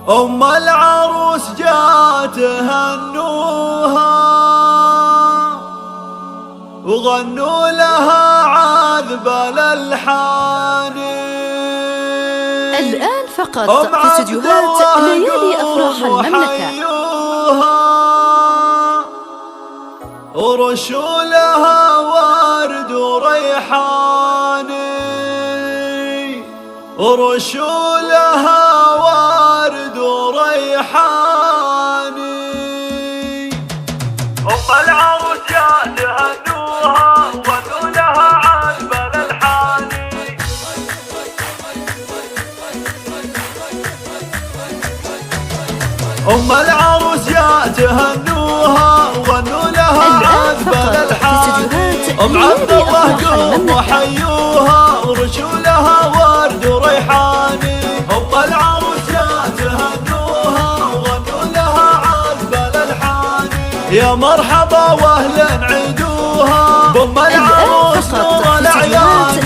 أم العروس جات هنوها وغنوا لها عذب الألحان. الآن فقط في استديوهات ليالي أفراح المملكة. ورشوا لها ورد وريحان، ورشوا لها ورد وريحان. أم العروس جات هنوها وغنوا لها عذب الألحان. أم العروس جات هنوها وغنوا لها عذب الألحان. أم عبد الله قوموا حيوها ورشوا لها ورد وريحان. أم العروس جات هنوها وغنوا لها عذب الألحان. يا مرحبا واهلا عيدوها بأم العروس نور الأعيان.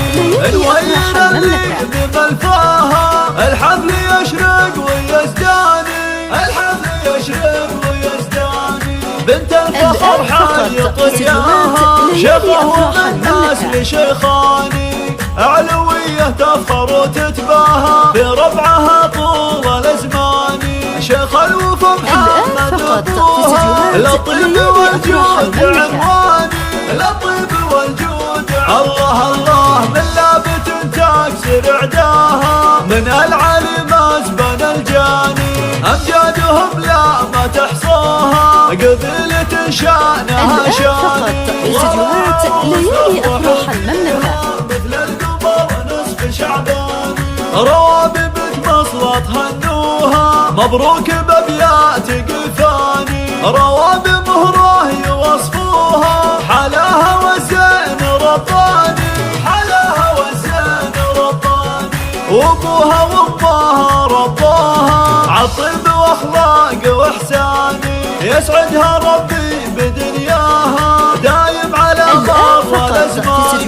الوين اللي بملفاها الحفل يشرق ويزداني، الحفل يشرق ويزداني. بنت الفخر حايط رياها شيخه والناس لشيخاني. علوية تفخر وتتباهى بربعها طول الأزمان. شيخ الوفا محمد أبوها للطيب والجود عنواني، للطيب والجود. الله الله من لابت تكسر عداها، من العلي مزبن الجاني. أمجادهم لا ما تحصاها، قبيلة شانها شاني. استديوهات ليالي أفراح المملكة. مثل القمر نصف شعبان، روابب مصلط هنوها مبروك بأبيات قفاني. روابب مهره يوصفوها حلاها وزين رباني، حلاها وزين رباني. وابوها وامها رباها عالطيب واخلاق واحساني. يسعدها ربي بدنياها دايم على مر الازمان.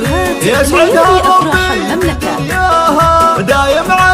يسعدها ربي بدنياها دايم على